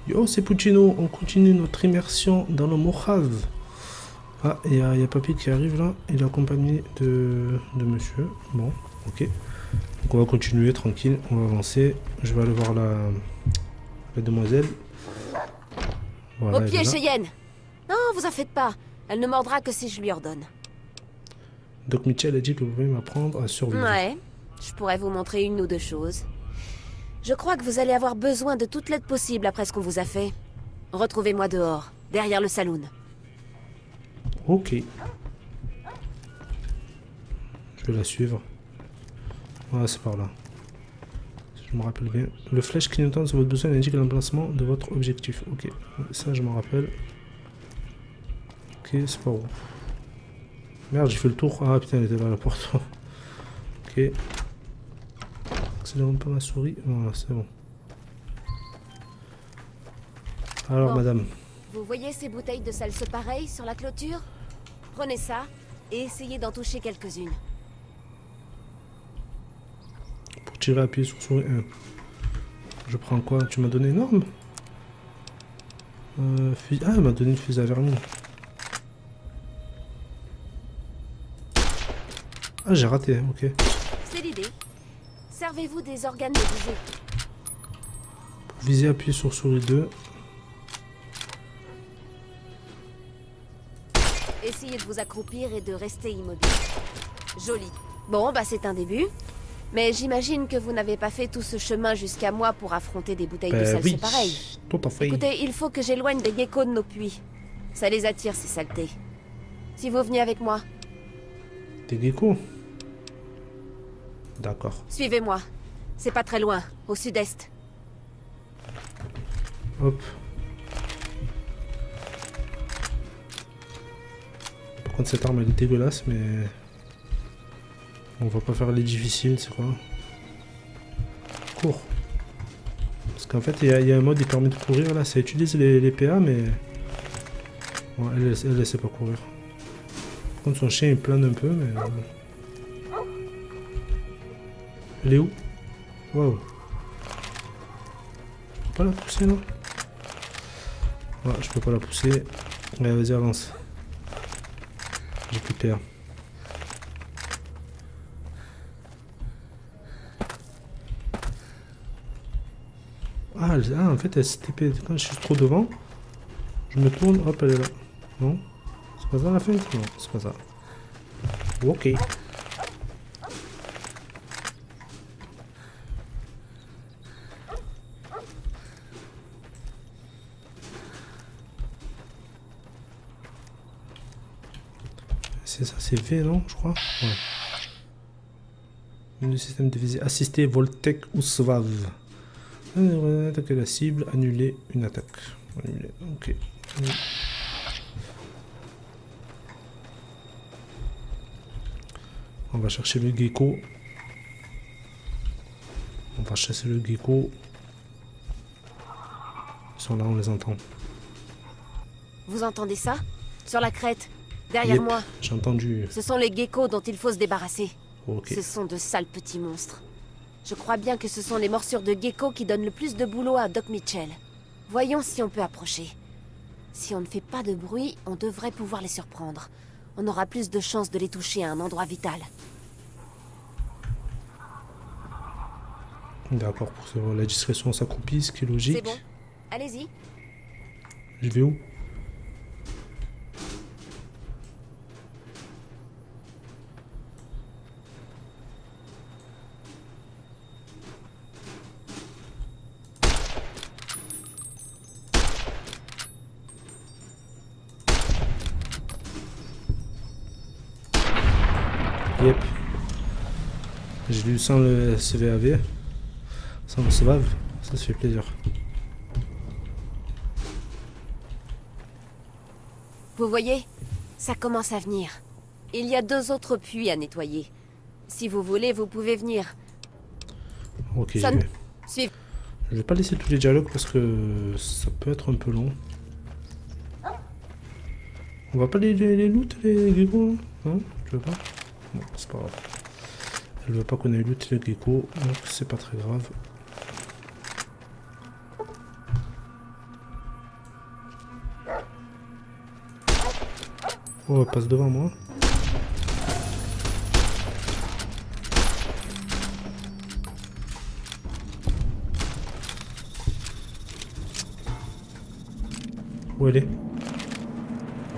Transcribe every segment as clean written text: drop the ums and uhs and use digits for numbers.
Yo, c'est Puccino, on continue notre immersion dans le Mojave. Ah, il y a Papy qui arrive là, il est accompagné de monsieur. Bon, ok. Donc on va continuer tranquille, on va avancer. Je vais aller voir la demoiselle. Au Voilà, elle est pied, là. Cheyenne! Non, vous en faites pas. Elle ne mordra que si je lui ordonne. Doc Mitchell a dit que vous pouvez m'apprendre à survivre. Ouais, je pourrais vous montrer une ou deux choses. Je crois que vous allez avoir besoin de toute l'aide possible après ce qu'on vous a fait. Retrouvez-moi dehors, derrière le saloon. Ok. Je vais la suivre. Voilà, c'est par là. Si je me rappelle bien. Le flèche clignotant sur votre besoin indique l'emplacement de votre objectif. Ok, ça je me rappelle. Ok, c'est par où? Merde, j'ai fait le tour. Ah putain, elle était là à la porte. Ok. Accélérons pas ma souris. Voilà, c'est bon. Alors, Bon. madame. Vous voyez ces bouteilles de salse pareilles sur la clôture? Prenez ça et essayez d'en toucher quelques-unes. Pour tirer, appuyez sur souris 1. Je prends quoi? Tu m'as donné une arme? Ah, elle m'a donné une fusée à vernis. Ah, j'ai raté, ok. C'est l'idée. Servez-vous des organes de visée. Pour viser, appuyez sur souris 2. Essayez de vous accroupir et de rester immobile. Joli. Bon, bah c'est un début. Mais j'imagine que vous n'avez pas fait tout ce chemin jusqu'à moi pour affronter des bouteilles de salse Oui, pareilles. tout à fait. Écoutez, il faut que j'éloigne des geckos de nos puits. Ça les attire, ces saletés. Si vous venez avec moi, Des geckos. D'accord. suivez-moi. C'est pas très loin, au sud-est. Hop. Par contre, cette arme elle est dégueulasse, mais on va pas faire les difficiles, c'est quoi? Cours. Parce qu'en fait, il y a un mode qui permet de courir là. Ça utilise les PA, mais bon, elle sait pas courir. Par contre, son chien il plane un peu, mais elle est où? Waouh. Je peux pas la pousser là? Ouais, je peux pas la pousser. Allez, vas-y, avance. J'ai plus de PA. Ah, en fait, elle s'est TP. Quand je suis trop devant, je me tourne, hop, elle est là. Non? C'est pas ça la feinte? Non, c'est pas ça. Ok. C'est ça, c'est V, non? Je crois. Ouais. Le système de visée assisté, Voltec ou Svav. Attaquer la cible, annuler une attaque. Annuler, ok. On va chercher le gecko. On va chasser le gecko. Ils sont là, on les entend. Vous entendez ça? Sur la crête, derrière Yep, moi. j'ai entendu. Ce sont les geckos dont il faut se débarrasser. Ok. Ce sont de sales petits monstres. Je crois bien que ce sont les morsures de gecko qui donnent le plus de boulot à Doc Mitchell. Voyons si on peut approcher. Si on ne fait pas de bruit, on devrait pouvoir les surprendre. On aura plus de chances de les toucher à un endroit vital. D'accord, pour que la discrétion s'accroupisse, ce qui est logique. C'est bon. Allez-y. Je vais où? Yep. J'ai lu sans le CVAV. Sans le SVAV. Ça fait plaisir. Vous voyez? Ça commence à venir. Il y a 2 autres puits à nettoyer. Si vous voulez, vous pouvez venir. Ok, j'y Ça vais. Suivez. Je vais pas laisser tous les dialogues parce que ça peut être un peu long. On va pas les loot, les geckos? Non? Tu veux pas? Bon, c'est pas grave. Elle veut pas qu'on ait loot les geckos, donc c'est pas très grave. Oh, elle passe devant moi. Où elle est?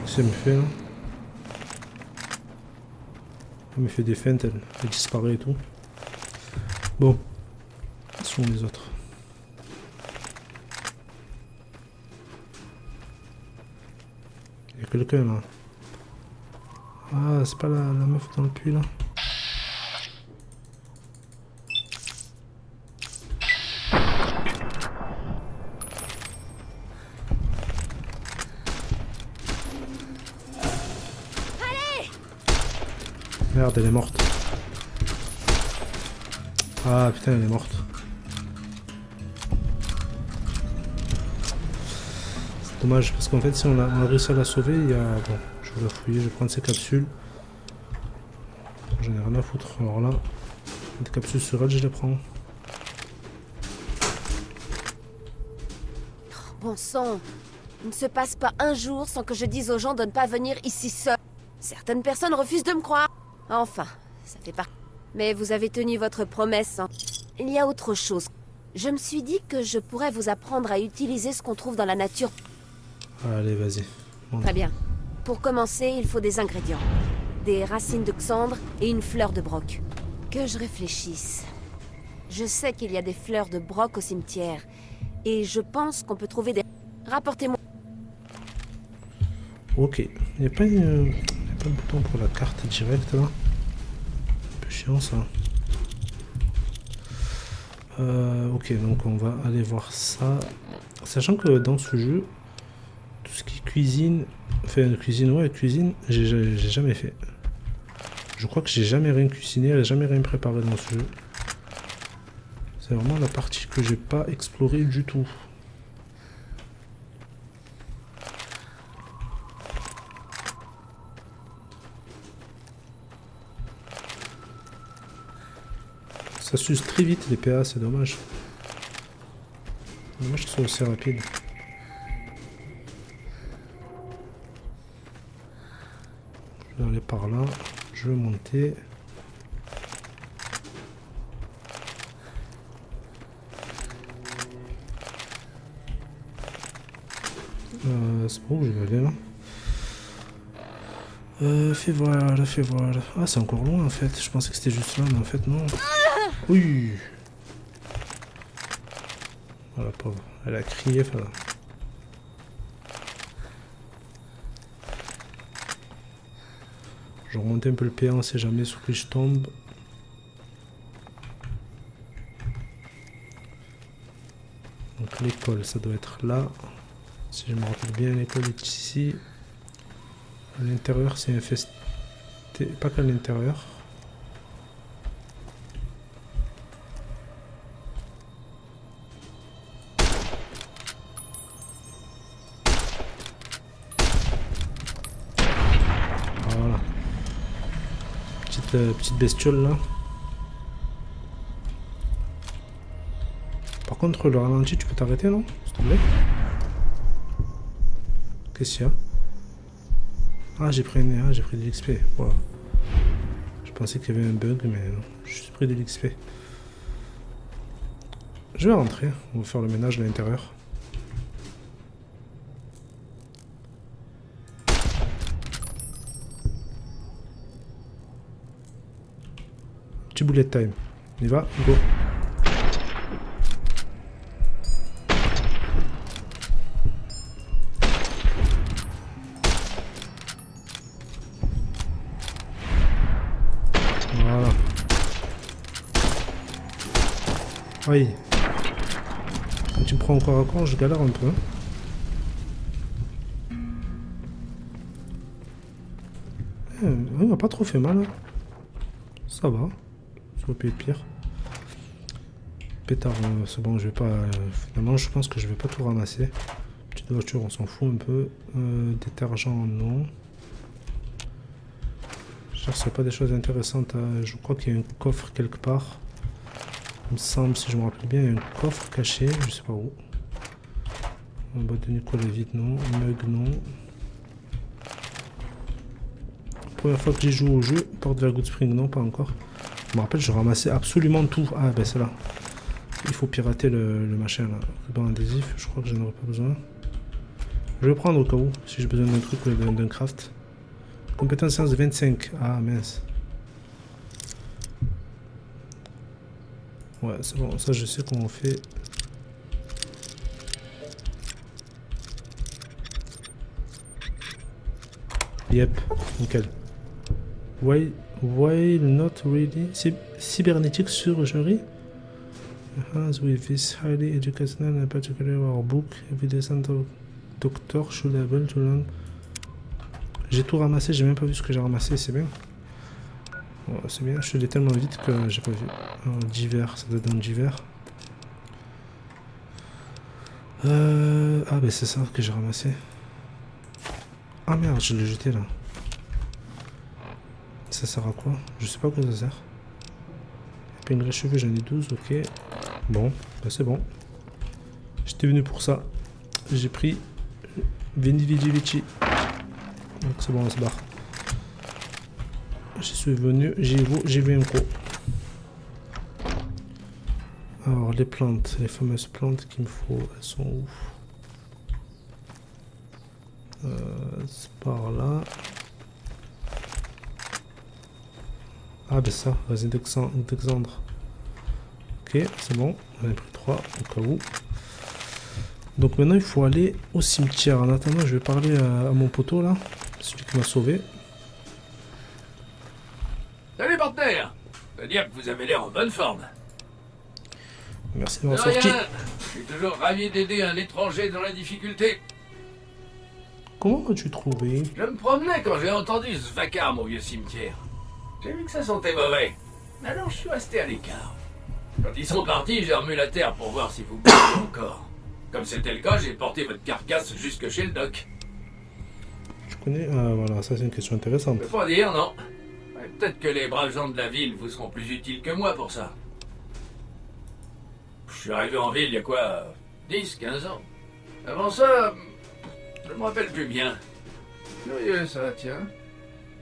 Qu'est-ce qu'elle me fait là? Elle me fait des feintes, elle disparaît et tout. Bon. Où sont les autres? Il y a quelqu'un là. Ah, c'est pas la meuf dans le puits là. Merde, elle est morte. Ah putain, elle est morte. C'est dommage parce qu'en fait, si on a réussi à la sauver, il y a. Bon, je vais la fouiller, je vais prendre ces capsules. J'en ai rien à foutre. Alors là, des capsules sur elle, je les prends. Bon sang, il ne se passe pas un jour sans que je dise aux gens de ne pas venir ici seuls. Certaines personnes refusent de me croire. Enfin, ça fait pas... Mais vous avez tenu votre promesse, hein. Il y a autre chose. Je me suis dit que je pourrais vous apprendre à utiliser ce qu'on trouve dans la nature. Allez, vas-y. Bon. Très bien. Pour commencer, il faut des ingrédients. Des racines de xandre et une fleur de broc. Que je réfléchisse. Je sais qu'il y a des fleurs de broc au cimetière. Et je pense qu'on peut trouver des... Rapportez-moi. Ok. Il n'y a pas de bouton pour la carte directe là. Un peu chiant ça. Ok, donc on va aller voir ça. Sachant que dans ce jeu, tout ce qui est cuisine, enfin cuisine, ouais, cuisine, j'ai jamais fait. Je crois que j'ai jamais rien cuisiné, jamais rien préparé dans ce jeu. C'est vraiment la partie que j'ai pas explorée du tout. Ça s'use très vite les PA, c'est dommage. Dommage qu'ils soient aussi rapides. Je vais aller par là, je vais monter. C'est bon, je vais aller là. Fais voir, fais voir. Ah, c'est encore loin en fait. Je pensais que c'était juste là, mais en fait non. Oui. Voilà, pauvre. Elle a crié, enfin. Je remonte un peu le PA, on sait jamais sur qui je tombe. Donc l'école, ça doit être là. Si je me rappelle bien, l'école est ici. À l'intérieur, c'est infesté. Pas qu'à l'intérieur. Voilà. Petite bestiole là. Par contre, le ralenti, tu peux t'arrêter, non? S'il te plaît. Qu'est-ce qu'il y a? Ah, j'ai pris de l'XP. Voilà. Je pensais qu'il y avait un bug, mais non. Je suis pris de l'XP. Je vais rentrer. On va faire le ménage à l'intérieur. Petit bullet time. On y va, go. Voilà. Oui. Si tu me prends encore à corps, je galère un peu. Il m'a pas trop fait mal. Ça va. Ça aurait pu être pire. Pétard, c'est bon, je vais pas... finalement, je pense que je vais pas tout ramasser. Petite voiture, on s'en fout un peu. Détergent, non. Je cherche pas des choses intéressantes. Je crois qu'il y a un coffre quelque part. Il me semble, si je me rappelle bien, il y a un coffre caché, je sais pas où. Une boîte de Nicolas vide, non. Mug, non. Première fois que j'ai joué au jeu. Porte vers Good Spring, non, pas encore. Je me rappelle, je ramassais absolument tout. Ah, ben c'est là. Il faut pirater le machin là. Ruban adhésif, je crois que j'en aurais pas besoin. Je vais le prendre au cas où, si j'ai besoin d'un truc ou d'un craft. Compétence science 25. Ah, mince. Ouais, c'est bon, ça je sais comment on fait. Yep, nickel. Why not really? Cybernétique surgery? As with this highly educational and particularly our book, every descent of doctor should be able to learn. J'ai tout ramassé, j'ai même pas vu ce que j'ai ramassé, c'est bien. Oh, c'est bien, je suis allé tellement vite que j'ai pas vu. Divers, ça doit être dans divers. Ah, ben c'est ça que j'ai ramassé. Ah merde, je l'ai jeté là. Ça sert à quoi? Je sais pas à quoi ça sert. Épingle à cheveux, j'en ai 12, ok. Bon, bah c'est bon. J'étais venu pour ça. J'ai pris Veni Vidi Vici. Donc c'est bon, on se barre. Je suis venu, j'ai vu un coup. Alors les plantes, les fameuses plantes qu'il me faut, elles sont où? C'est par là. Ah ben ça, vas-y d'Exandre. Ok, c'est bon, j'en ai pris 3 au cas où. Donc maintenant il faut aller au cimetière. En attendant, je vais parler à mon poteau là, celui qui m'a sauvé. Salut partenaire. Je veux dire que vous avez l'air en bonne forme. Merci de m'avoir De sorti. rien. Je suis toujours ravi d'aider un étranger dans la difficulté. Comment as-tu trouvé? Je me promenais quand j'ai entendu ce vacarme au vieux cimetière. J'ai vu que ça sentait mauvais. Alors je suis resté à l'écart. Quand ils sont partis, j'ai remué la terre pour voir si vous bougiez encore. Comme c'était le cas, j'ai porté votre carcasse jusque chez le doc. Tu connais? Ah voilà, ça c'est une question intéressante. Je peux pas dire, non. Ouais, peut-être que les braves gens de la ville vous seront plus utiles que moi pour ça. Je suis arrivé en ville il y a quoi 10, 15 ans. Avant ça, je me rappelle plus bien. Curieux ça, tiens.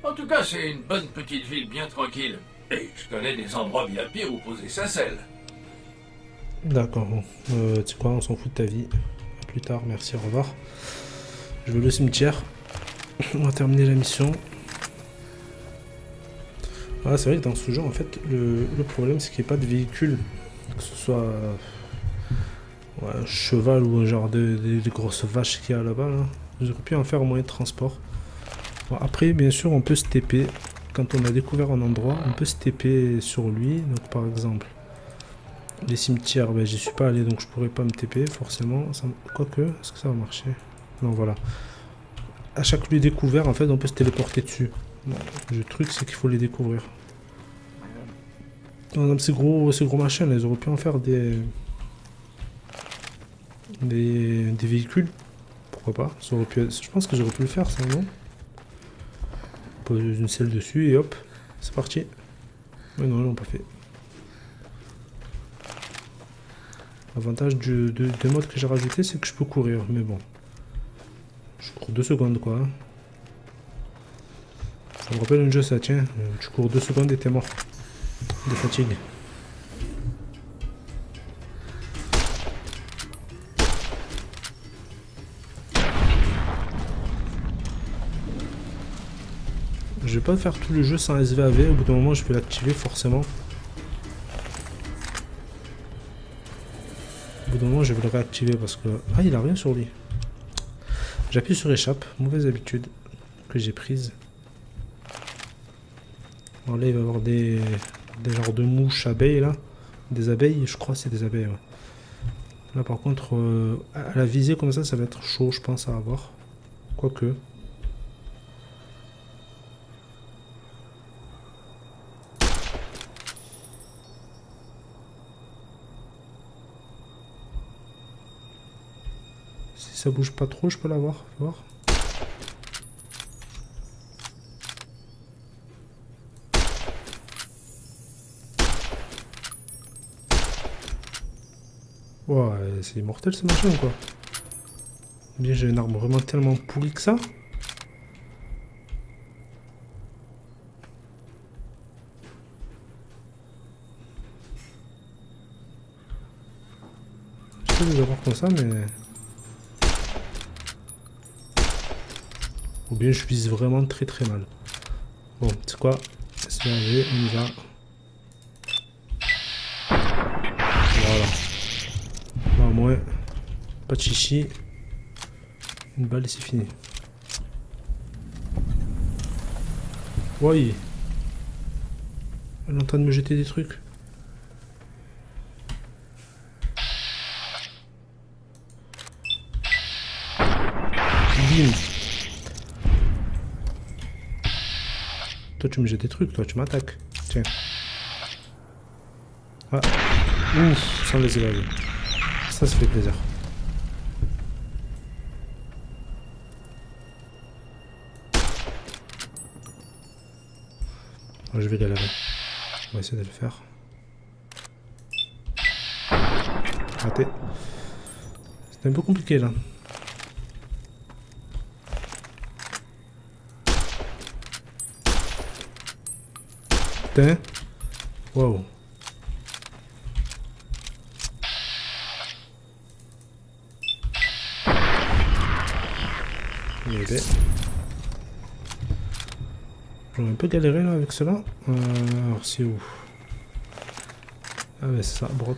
En tout cas, c'est une bonne petite ville bien tranquille. Et je connais des endroits bien pires où poser sa selle. D'accord, bon. Tu sais quoi, on s'en fout de ta vie. À plus tard, merci, au revoir. Je vais au cimetière. On va terminer la mission. Ah, c'est vrai que dans ce jeu, en fait, le problème, c'est qu'il n'y ait pas de véhicule. Que ce soit ouais, un cheval ou un genre de grosses vaches qu'il y a là-bas. Là. J'aurais pu en faire un moyen de transport. Bon, après, bien sûr, on peut se TP. Quand on a découvert un endroit, on peut se TP sur lui. Donc, par exemple, les cimetières, ben, j'y suis pas allé, donc je pourrais pas me TP, forcément. Quoique, est-ce que ça va marcher? Non, voilà. À chaque lieu découvert, en fait, on peut se téléporter dessus. Bon, le truc, c'est qu'il faut les découvrir. Par exemple, ces gros machins, là, ils auraient pu en faire des véhicules. Pourquoi pas? Ça aurait pu être... Je pense que j'aurais pu le faire, ça, non? Pose une selle dessus et hop, c'est parti. Mais non, ils l'ont pas fait. L'avantage des modes que j'ai rajouté, c'est que je peux courir, mais bon. Je cours 2 secondes, quoi. Hein. Ça me rappelle un jeu, ça, tiens. Tu cours 2 secondes et t'es mort. De fatigue. Je vais pas faire tout le jeu sans SVAV, au bout d'un moment je vais l'activer forcément. Au bout d'un moment je vais le réactiver parce que... Ah, il a rien sur lui. J'appuie sur échappe, mauvaise habitude que j'ai prise. Alors là il va y avoir des genres de mouches abeilles là. Des abeilles, je crois que c'est des abeilles. Ouais. Là par contre, à la visée comme ça va être chaud je pense à avoir. Quoique... Si ça bouge pas trop, je peux l'avoir. Voir. Ouais, c'est mortel ce machin quoi. Bien, j'ai une arme vraiment tellement pourrie que ça. peux les avoir comme ça, mais... Ou bien je vise vraiment très très mal. Bon, c'est quoi? C'est bien, allez, on y va. Voilà. Là au moins, pas de chichi. Une balle et c'est fini. Oui. Elle est en train de me jeter des trucs. Bim. Toi tu me jettes des trucs, toi tu m'attaques. Tiens. Ah. Ouf, sans les évader. Ça fait plaisir. Oh, je vais galérer. On va essayer de le faire. Raté. C'était un peu compliqué là. Putain. Wow. J'ai un peu galéré là avec cela. Alors c'est où? Ah ouais c'est ça, Broc.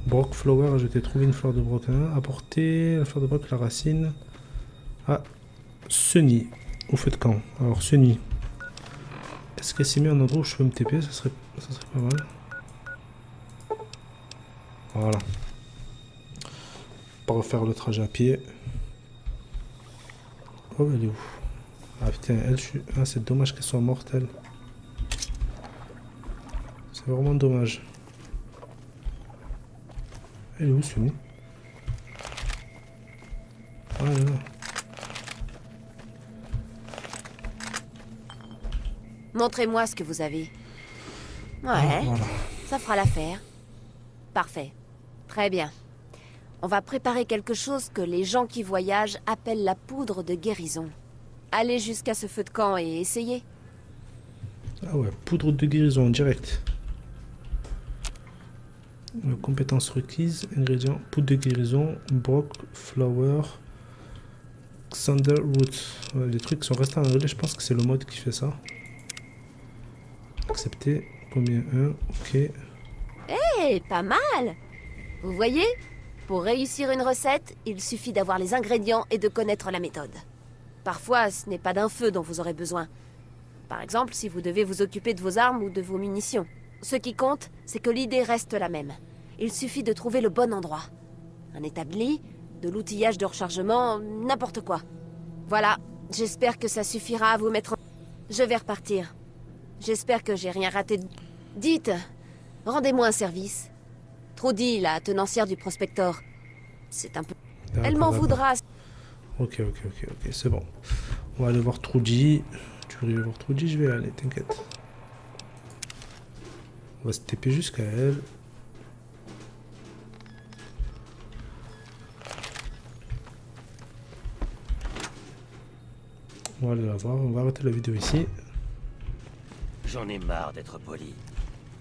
Broc flower, je t'ai trouvé une fleur de broc. Hein. Apporter la fleur de broc, la racine. Ah, Sunny, au feu de camp. Alors Sunny. Est-ce qu'elle s'est mis un endroit où je peux me TP? Ça serait pas mal. Voilà. Pas refaire le trajet à pied. Oh elle est où? Ah putain, elle, ah, c'est dommage qu'elle soit morte, elle. C'est vraiment dommage. Elle est où, Sunny? Ah là là. Montrez-moi ce que vous avez. Ouais, Ah, voilà. ça fera l'affaire. Parfait. Très bien. On va préparer quelque chose que les gens qui voyagent appellent la poudre de guérison. Allez jusqu'à ce feu de camp et essayez. Ah ouais, poudre de guérison direct. Compétences requises, ingrédients, poudre de guérison, broc, flower, sandalwood. Ouais, les trucs sont restés en anglais, je pense que c'est le mode qui fait ça. Accepter, combien 1, ok. Eh, pas mal! Vous voyez? Pour réussir une recette, il suffit d'avoir les ingrédients et de connaître la méthode. Parfois, ce n'est pas d'un feu dont vous aurez besoin. Par exemple, si vous devez vous occuper de vos armes ou de vos munitions. Ce qui compte, c'est que l'idée reste la même. Il suffit de trouver le bon endroit. Un établi, de l'outillage de rechargement, n'importe quoi. Voilà, j'espère que ça suffira à vous mettre en... Je vais repartir. J'espère que j'ai rien raté. Dites, rendez-moi un service. Trudy, la tenancière du Prospector. C'est un peu... Elle m'en voudra. Ok, c'est bon. On va aller voir Trudy. Tu veux aller voir Trudy? Je vais aller, t'inquiète. On va se TP jusqu'à elle. On va aller la voir, on va arrêter la vidéo ici. J'en ai marre d'être poli.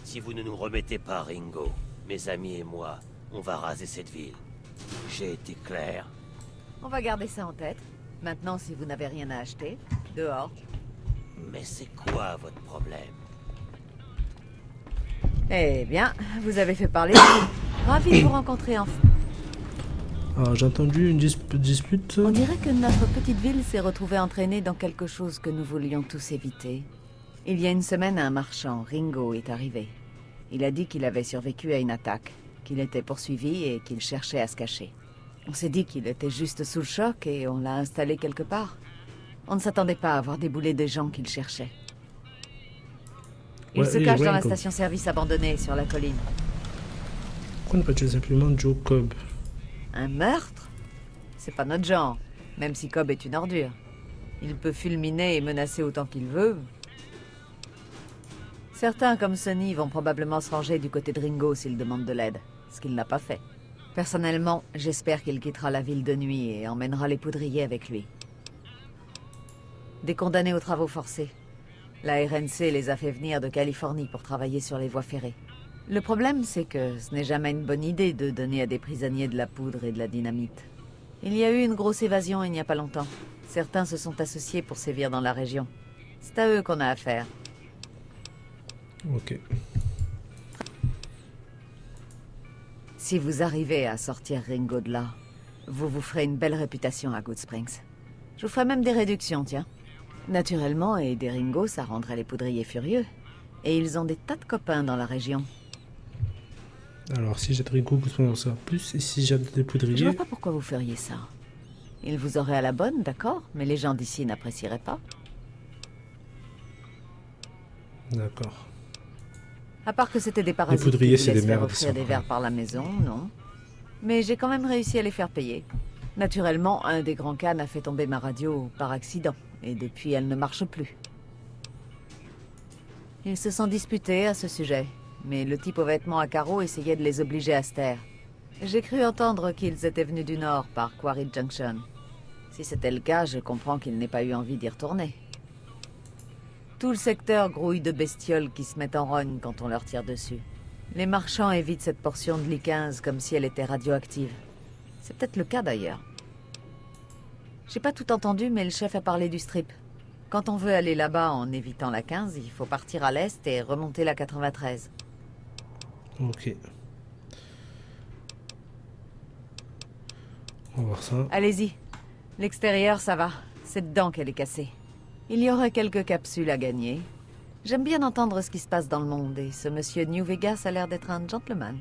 Si vous ne nous remettez pas Ringo, mes amis et moi, on va raser cette ville. J'ai été clair. On va garder ça en tête. Maintenant, si vous n'avez rien à acheter, dehors. Mais c'est quoi votre problème? Eh bien, vous avez fait parler de vous. Ravi de vous rencontrer enfin. Ah, j'ai entendu une dispute. On dirait que notre petite ville s'est retrouvée entraînée dans quelque chose que nous voulions tous éviter. Il y a une semaine, un marchand, Ringo, est arrivé. Il a dit qu'il avait survécu à une attaque, qu'il était poursuivi et qu'il cherchait à se cacher. On s'est dit qu'il était juste sous le choc et on l'a installé quelque part. On ne s'attendait pas à voir débouler des gens qu'il cherchait. Il se cache dans la station-service abandonnée sur la colline. Pourquoi ne pas tuer simplement Joe Cobb? Un meurtre? C'est pas notre genre, même si Cobb est une ordure. Il peut fulminer et menacer autant qu'il veut. Certains, comme Sonny, vont probablement se ranger du côté de Ringo s'il demande de l'aide, ce qu'il n'a pas fait. Personnellement, j'espère qu'il quittera la ville de nuit et emmènera les poudriers avec lui. Des condamnés aux travaux forcés. La RNC les a fait venir de Californie pour travailler sur les voies ferrées. Le problème, c'est que ce n'est jamais une bonne idée de donner à des prisonniers de la poudre et de la dynamite. Il y a eu une grosse évasion il n'y a pas longtemps. Certains se sont associés pour sévir dans la région. C'est à eux qu'on a affaire. Ok. Si vous arrivez à sortir Ringo de là, vous vous ferez une belle réputation à Good Springs. Je vous ferai même des réductions, tiens. Naturellement, aider Ringo, ça rendrait les poudriers furieux. Et ils ont des tas de copains dans la région. Alors, si j'ai Ringo, vous ça plus. Et si j'ai des Je poudriers... vois pas pourquoi vous feriez ça. Ils vous auraient à la bonne, d'accord, mais les gens d'ici n'apprécieraient pas. D'accord. À part que c'était des parasites poudriers, qui c'est vous des laissent faire merdes, offrir ça, des ouais. verres par la maison, non. Mais j'ai quand même réussi à les faire payer. Naturellement, un des grands cannes a fait tomber ma radio par accident, et depuis elle ne marche plus. Ils se sont disputés à ce sujet, mais le type aux vêtements à carreaux essayait de les obliger à se taire. J'ai cru entendre qu'ils étaient venus du nord par Quarry Junction. Si c'était le cas, je comprends qu'il n'ait pas eu envie d'y retourner. Tout le secteur grouille de bestioles qui se mettent en rogne quand on leur tire dessus. Les marchands évitent cette portion de l'I-15 comme si elle était radioactive. C'est peut-être le cas d'ailleurs. J'ai pas tout entendu, mais le chef a parlé du strip. Quand on veut aller là-bas en évitant la 15, il faut partir à l'est et remonter la 93. Ok. On va voir ça. Allez-y. L'extérieur, ça va. C'est dedans qu'elle est cassée. Il y aurait quelques capsules à gagner. J'aime bien entendre ce qui se passe dans le monde, et ce monsieur New Vegas a l'air d'être un gentleman.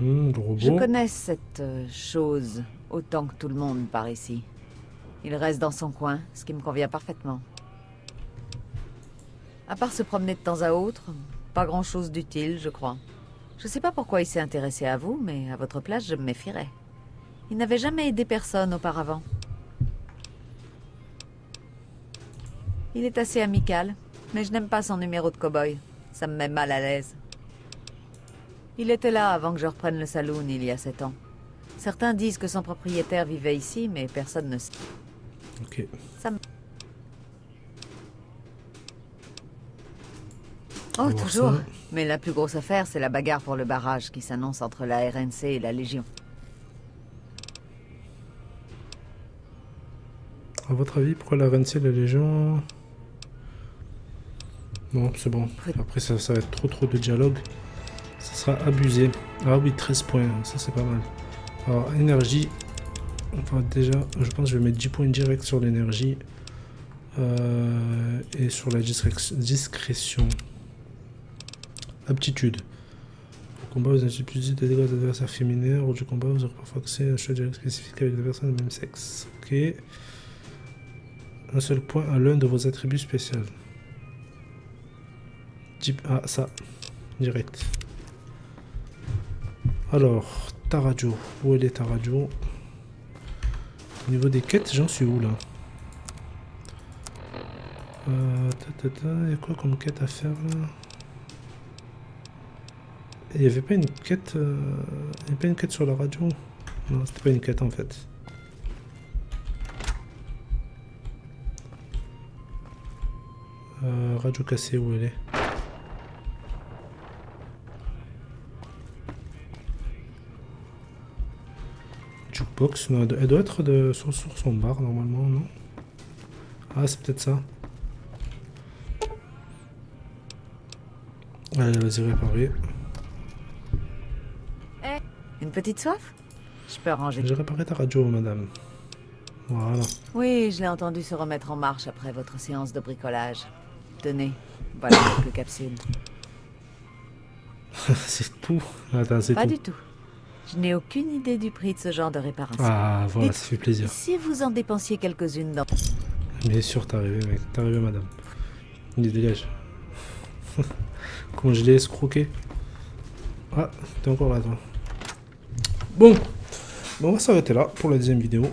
Le robot. Je connais cette chose autant que tout le monde par ici. Il reste dans son coin, ce qui me convient parfaitement. À part se promener de temps à autre, pas grand-chose d'utile, je crois. Je sais pas pourquoi il s'est intéressé à vous, mais à votre place, je me méfierais. Il n'avait jamais aidé personne auparavant. Il est assez amical, mais je n'aime pas son numéro de cow-boy. Ça me met mal à l'aise. Il était là avant que je reprenne le saloon il y a 7 ans. Certains disent que son propriétaire vivait ici, mais personne ne sait. Ok. Ça me... On Oh, va voir toujours. ça. Mais la plus grosse affaire, c'est la bagarre pour le barrage qui s'annonce entre la RNC et la Légion. À votre avis, pourquoi la RNC et la Légion... Non, c'est bon. Après, ça va être trop de dialogue. Ça sera abusé. Ah oui, 13 points. Ça, c'est pas mal. Alors, énergie. On va déjà... Je pense que je vais mettre 10 points direct sur l'énergie. Et sur la discrétion. Aptitude. Au combat, vous avez plus de dégâts d'adversaires féminins. Hors du combat, vous aurez parfois accès à un choix direct spécifique avec des personnes de même sexe. Ok. Un seul point à l'un de vos attributs spéciaux. Ah, ça. Direct. Alors, ta radio. Où elle est ta radio? Au niveau des quêtes, j'en suis où là? Il y a quoi comme quête à faire là? Il n'y avait pas une quête. Il y avait pas une quête sur la radio? Non, c'était pas une quête en fait. Radio cassée, où elle est? Jukebox, non, elle doit être sur son bar normalement, non? Ah, c'est peut-être ça. Allez, vas-y, réparer. Une petite soif? Je peux arranger. J'ai réparé ta radio, madame. Voilà. Oui, je l'ai entendu se remettre en marche après votre séance de bricolage. Tenez, voilà quelques capsules. C'est tout. Attends, c'est Pas tout. du tout. Je n'ai aucune idée du prix de ce genre de réparation. Ah, voilà, Dites- ça fait plaisir. Si vous en dépensiez quelques-unes dans... Bien sûr, t'es arrivé, mec. T'es arrivé, madame. Il dégage. Comment je l'ai escroqué. Ah, t'es encore là, toi. Bon. Bon, on va s'arrêter là pour la deuxième vidéo.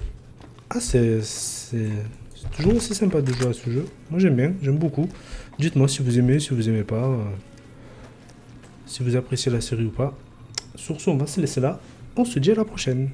Ah, c'est toujours aussi sympa de jouer à ce jeu. Moi, j'aime bien, j'aime beaucoup. Dites-moi si vous aimez, si vous aimez pas. Si vous appréciez la série ou pas. Sur ce, on va se laisser là. On se dit à la prochaine.